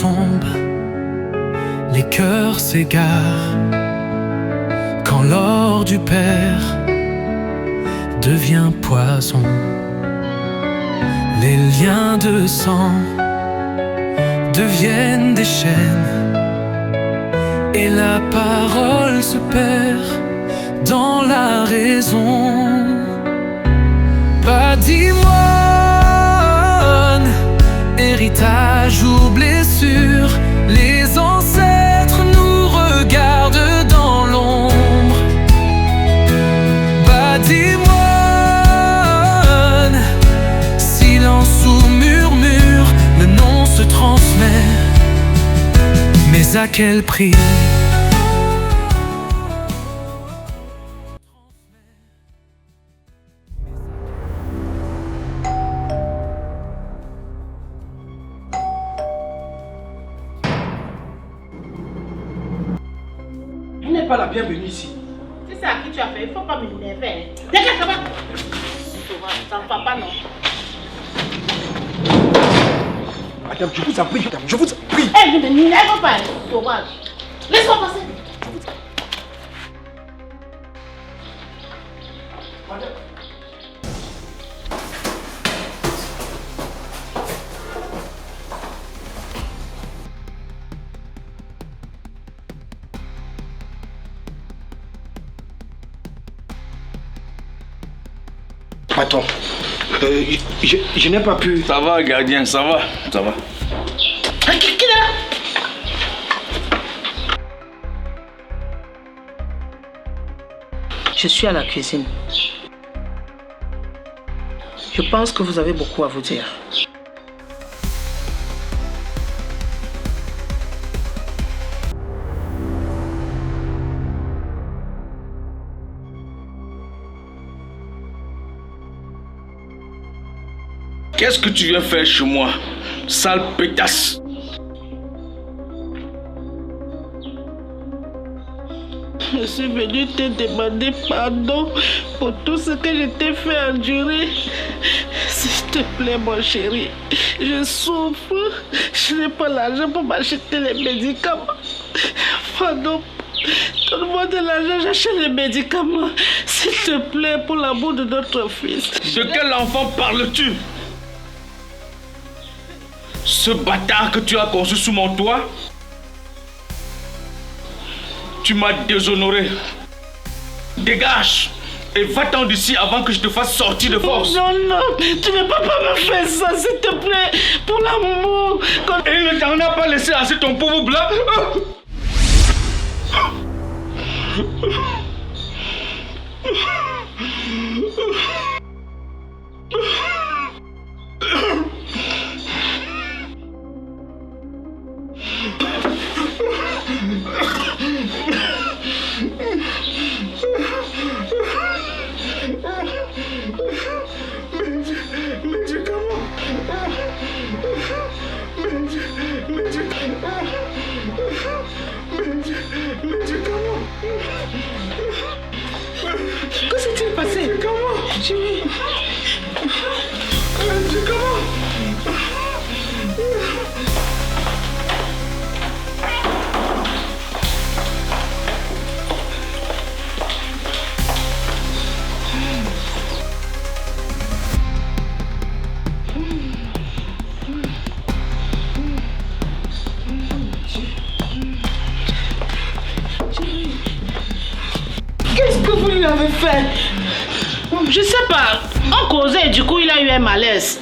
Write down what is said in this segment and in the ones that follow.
tombe, les cœurs s'égarent. Quand l'or du Père devient poison, les liens de sang deviennent des chaînes, et la parole se perd dans la raison. Patrimoine, héritage ou blessure, les ancêtres nous regardent dans l'ombre. Patrimoine, silence ou murmure, le nom se transmet, mais à quel prix? Vous n'êtes pas la bienvenue ici. C'est ça à qui tu as fait, il ne faut pas m'énerver. Dégage, ça va. Ça ne va pas, non. Madame, je vous en prie, madame, je vous en prie. Eh, ne m'énerve pas, sauvage. Laisse-moi passer. Madame. Patron, je n'ai pas pu... Ça va, gardien, ça va, ça va. Qui est là? Je suis à la cuisine. Je pense que vous avez beaucoup à vous dire. Qu'est-ce que tu viens faire chez moi, sale pétasse? Je suis venue te demander pardon pour tout ce que je t'ai fait endurer. S'il te plaît, mon chéri, je souffre. Je n'ai pas l'argent pour m'acheter les médicaments. Pardon, donne-moi de l'argent, j'achète les médicaments. S'il te plaît, pour l'amour de notre fils. De quel enfant parles-tu? Ce bâtard que tu as conçu sous mon toit? Tu m'as déshonoré. Dégage et va-t'en d'ici avant que je te fasse sortir de force. Non, non, tu ne peux pas me faire ça, s'il te plaît, pour l'amour. Et ne t'en a pas laissé assez ton pauvre blanc. Que s'est-il passé? Jimmy. Qu'est-ce que vous lui avez fait? Je sais pas. On causait et du coup il a eu un malaise.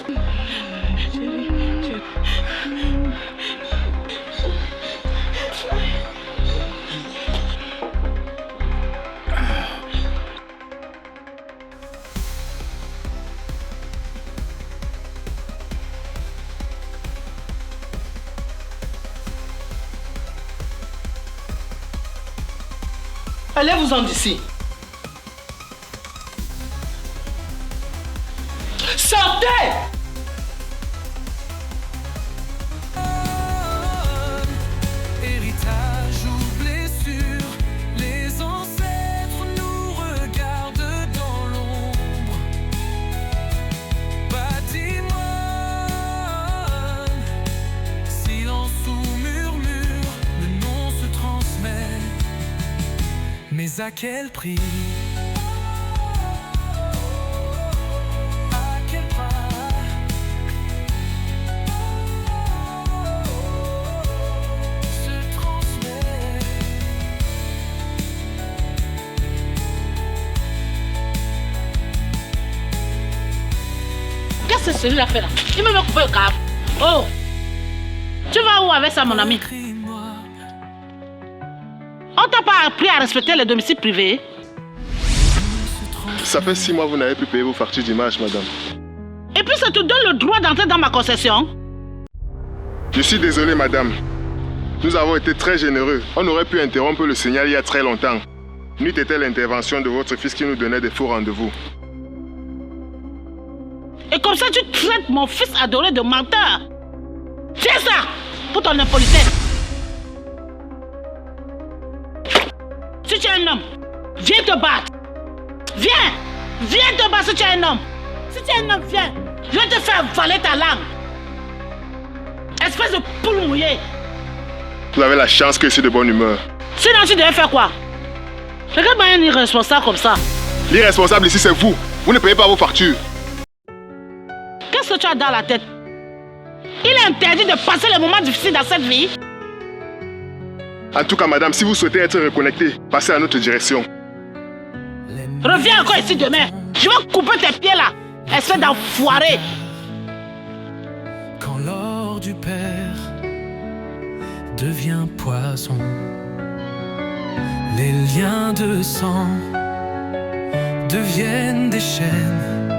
Allez-vous-en d'ici. Sortez! Héritage ou blessure, les ancêtres nous regardent dans l'ombre. Patrimoine, silence ou Mais à quel prix? À quel pas? Se transmet. Qu'est-ce que celui-là fait là? Il me met couper le câble. Oh! Tu vas où avec ça, mon ami? Écris-moi. On t'a pas appris à respecter les domiciles privés? Ça fait 6 mois que vous n'avez plus payé vos factures d'image, madame. Et puis ça te donne le droit d'entrer dans ma concession? Je suis désolé, madame. Nous avons été très généreux. On aurait pu interrompre le signal il y a très longtemps. N'eût été l'intervention de votre fils qui nous donnait des faux rendez-vous. Et comme ça, tu traites mon fils adoré de menteur. Tiens ça pour ton impolitesse. Si tu es un homme, viens te battre. Viens! Viens te battre si tu es un homme. Si tu es un homme, viens. Je vais te faire avaler ta langue. Espèce de poule mouillée. Vous avez la chance que je suis de bonne humeur. Sinon, tu devais faire quoi? Regarde-moi un irresponsable comme ça. L'irresponsable ici, c'est vous. Vous ne payez pas vos factures. Qu'est-ce que tu as dans la tête? Il est interdit de passer les moments difficiles dans cette vie. En tout cas, madame, si vous souhaitez être reconnectée, passez à notre direction. Reviens encore ici demain. Je vais couper tes pieds là. Espèce d'enfoiré. Quand l'or du père devient poison, les liens de sang deviennent des chaînes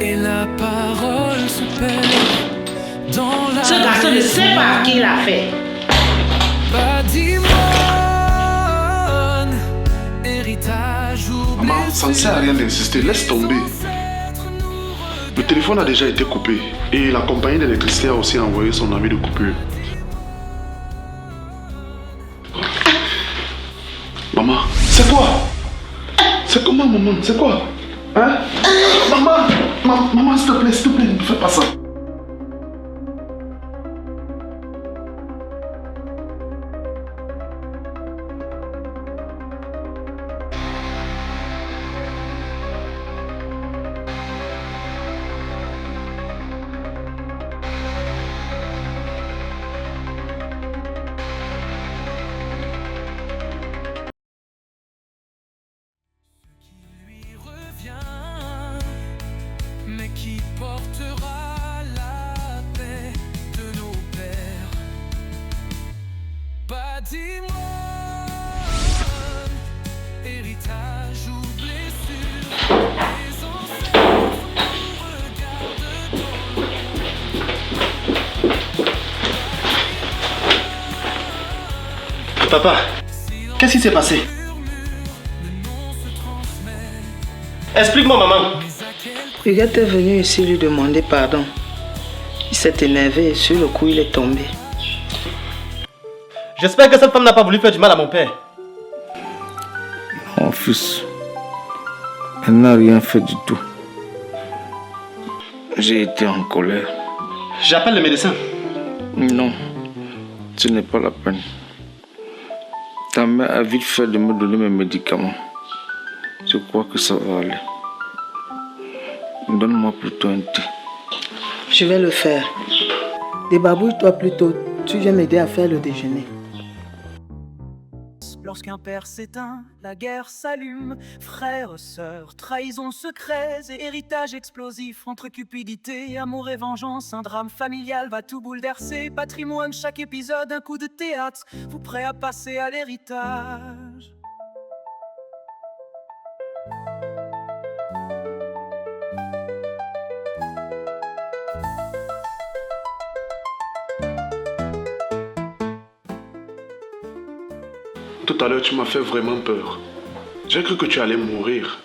et la parole se perd dans la... Ce garçon ne sait pas qui l'a fait. Patrimoine, héritage ou Maman, ça ne sert à rien d'insister, laisse tomber. Le téléphone a déjà été coupé et la compagnie d'électricité a aussi envoyé son avis de coupure. Maman, c'est quoi? C'est comment, maman? C'est quoi? Hein? Maman, s'il te plaît, ne fais pas ça. mais qui portera la paix de nos pères. Patrimoine, héritage ou blessure, les ancêtres nous regardent dans le... Papa, qu'est-ce qui s'est passé? Explique-moi, maman. Brigade est venu ici lui demander pardon. Il s'est énervé et sur le coup il est tombé. J'espère que cette femme n'a pas voulu faire du mal à mon père. Mon fils, elle n'a rien fait du tout. J'ai été en colère. J'appelle le médecin. Non, ce n'est pas la peine. Ta mère a vite fait de me donner mes médicaments. Je crois que ça va aller. Donne-moi plutôt un thé. Je vais le faire. Débarbouille-toi plutôt. Tu viens m'aider à faire le déjeuner. Lorsqu'un père s'éteint, la guerre s'allume. Frères, sœurs, trahisons secrets et héritage explosif. Entre cupidité, amour et vengeance, un drame familial va tout bouleverser. Patrimoine, chaque épisode, un coup de théâtre. Vous prêt à passer à l'héritage? Tout à l'heure, tu m'as fait vraiment peur. J'ai cru que tu allais mourir.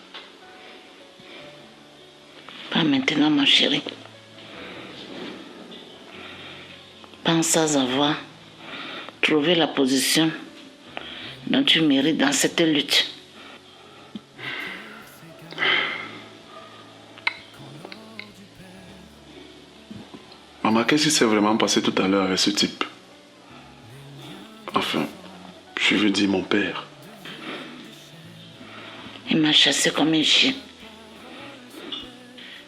Pas maintenant, ma chérie. Pense à avoir trouvé la position dont tu mérites dans cette lutte. Maman, qu'est-ce qui s'est vraiment passé tout à l'heure avec ce type? Enfin, je veux dire mon père. Il m'a chassé comme un chien.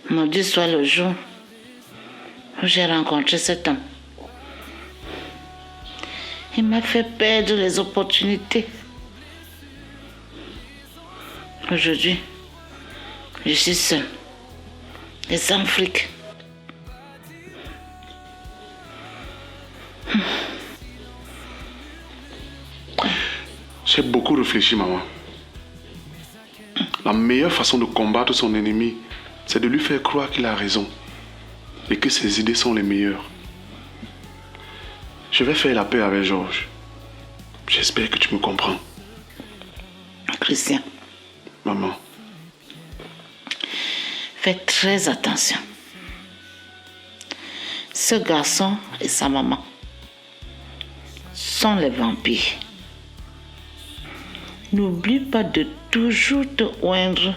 Maudit soit le jour où j'ai rencontré cet homme. Il m'a fait perdre les opportunités. Aujourd'hui, je suis seule et sans fric. J'ai beaucoup réfléchi, maman. La meilleure façon de combattre son ennemi, c'est de lui faire croire qu'il a raison et que ses idées sont les meilleures. Je vais faire la paix avec Georges. J'espère que tu me comprends. Christian. Maman. Fais très attention. Ce garçon et sa maman sont les vampires. N'oublie pas de toujours te oindre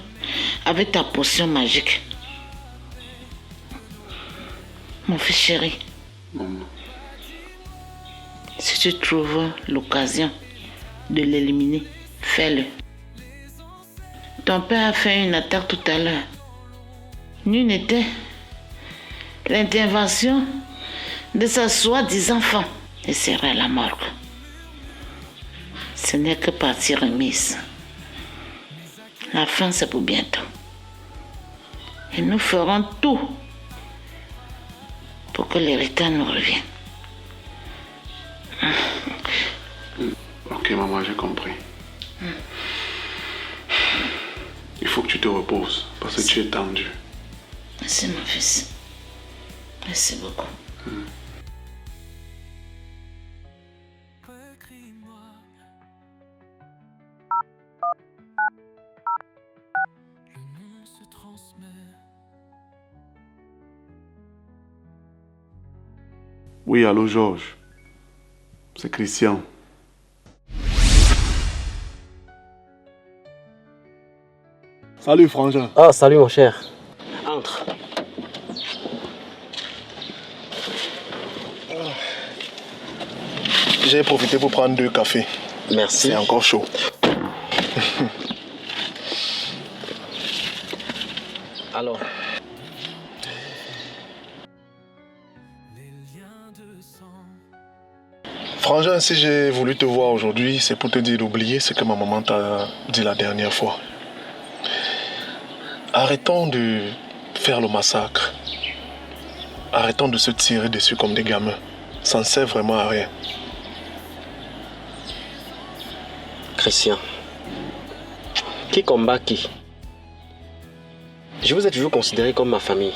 avec ta potion magique. Mon fils chéri. Maman. Si tu trouves l'occasion de l'éliminer, fais-le. Ton père a fait une attaque tout à l'heure. Nul n'était l'intervention de sa soi-disant femme. Et serait la morgue. Ce n'est que partie remise. La fin, c'est pour bientôt. Et nous ferons tout pour que l'héritage nous revienne. Ok, maman, j'ai compris. Il faut que tu te reposes parce que tu es tendu. Merci, mon fils. Merci beaucoup. Oui, allô, Georges. C'est Christian. Salut, Frangin. Ah, salut mon cher. Entre. J'ai profité pour prendre 2 cafés. Merci. C'est encore chaud. Alors. Frangin, si j'ai voulu te voir aujourd'hui, c'est pour te dire d'oublier ce que ma maman t'a dit la dernière fois. Arrêtons de faire le massacre. Arrêtons de se tirer dessus comme des gamins. Ça ne sert vraiment à rien. Christian. Qui combat qui? Je vous ai toujours considéré comme ma famille.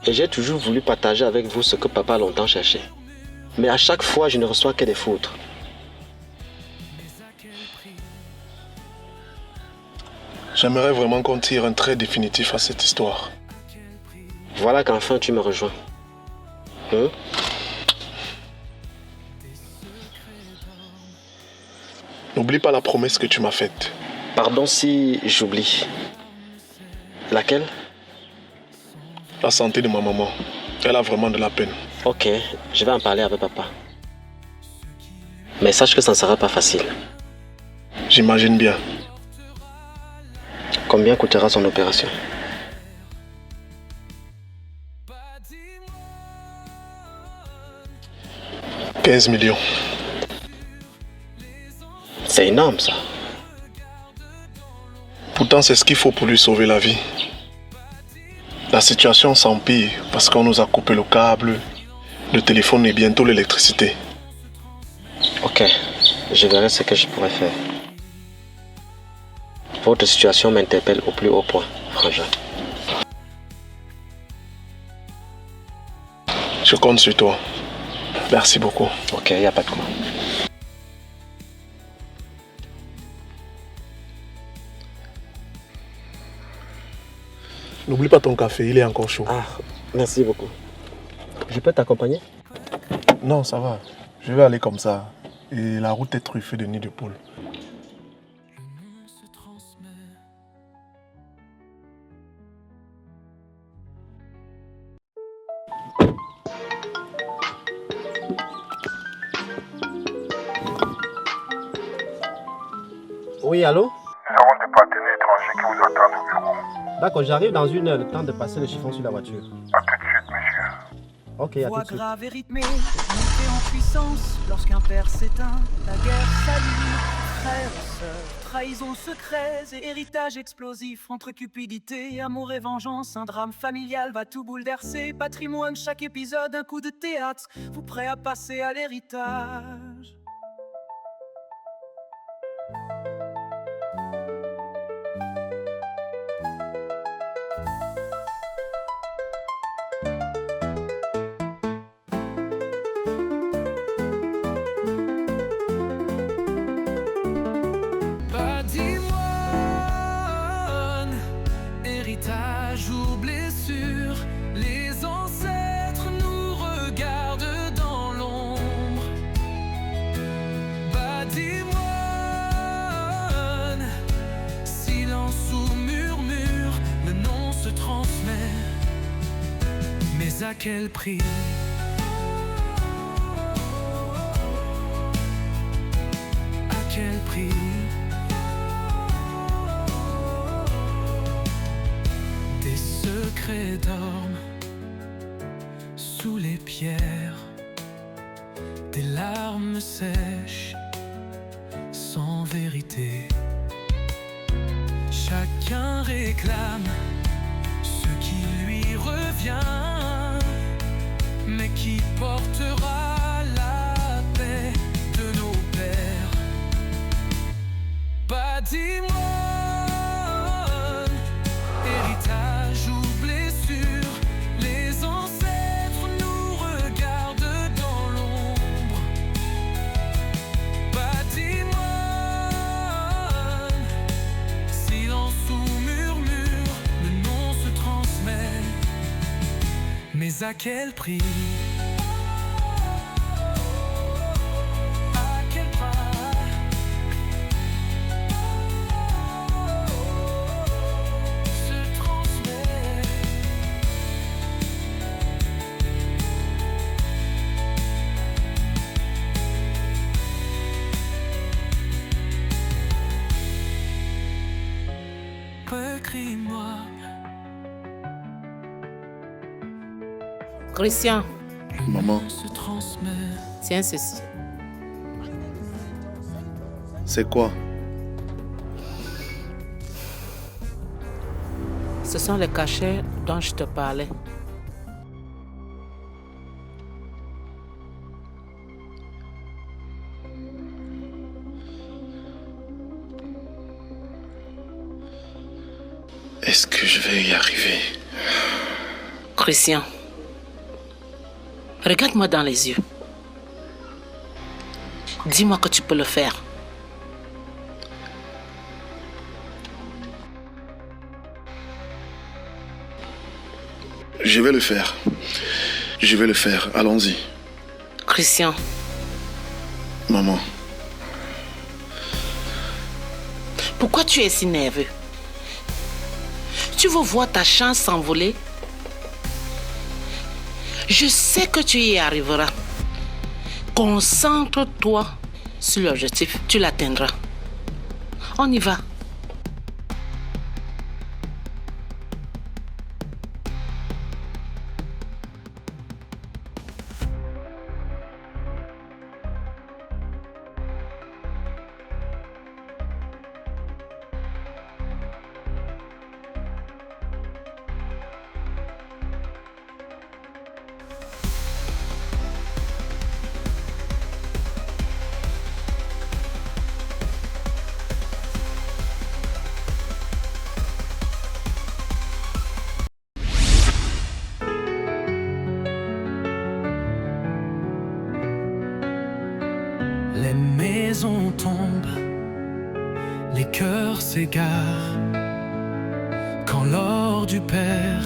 Et j'ai toujours voulu partager avec vous ce que papa a longtemps cherché. Mais à chaque fois, je ne reçois que des foudres. J'aimerais vraiment qu'on tire un trait définitif à cette histoire. Voilà qu'enfin tu me rejoins. Hein? N'oublie pas la promesse que tu m'as faite. Pardon si j'oublie. Laquelle? La santé de ma maman. Elle a vraiment de la peine. Ok, je vais en parler avec papa. Mais sache que ça ne sera pas facile. J'imagine bien. Combien coûtera son opération? 15 millions. C'est énorme ça. Pourtant, c'est ce qu'il faut pour lui sauver la vie. La situation s'empire parce qu'on nous a coupé le câble, le téléphone et bientôt l'électricité. Ok, je verrai ce que je pourrais faire. Votre situation m'interpelle au plus haut point, Frangin. Je compte sur toi. Merci beaucoup. Ok, il n'y a pas de quoi. N'oublie pas ton café, il est encore chaud. Ah, merci beaucoup. Je peux t'accompagner? Non, ça va. Je vais aller comme ça. Et la route est truffée de nids de poules. Oui, allô? Nous avons des partenaires étrangers D'accord, j'arrive dans 1 heure, le temps de passer le chiffon sur la voiture. Ok, à tout Voix de suite. grave et rythmée, montée en puissance, lorsqu'un père s'éteint, la guerre s'allume. Frères, sœurs, trahisons secrets et héritage explosif entre cupidité, amour et vengeance. Un drame familial va tout bouleverser. Patrimoine, chaque épisode, un coup de théâtre. Vous prêt à passer à l'héritage? Patrimoine, héritage ou blessure, les ancêtres nous regardent dans l'ombre. Patrimoine, silence ou murmure, le nom se transmet, mais à quel prix? À quel prix? Des secrets dorment sous les pierres, des larmes sèches sans vérité. Chacun réclame ce qui lui revient, mais qui portera la paix de nos pères? Patrimoine, héritage ou blessure, les ancêtres nous regardent dans l'ombre. Patrimoine, silence ou murmure, le nom se transmet, mais à quel prix? À quel prix? Se transmet. Patrimoine. Christian, Maman, Se transmet. tiens ceci. c'est quoi? Ce sont les cachets dont je te parlais. Est-ce que je vais y arriver? Christian, regarde-moi dans les yeux. Dis-moi que tu peux le faire. Je vais le faire. Je vais le faire. Allons-y. Christian, Maman, pourquoi tu es si nerveux? Tu veux voir ta chance s'envoler? Je sais que tu y arriveras. Concentre-toi sur l'objectif, tu l'atteindras. On y va. Les maisons tombent, les cœurs s'égarent, quand l'or du père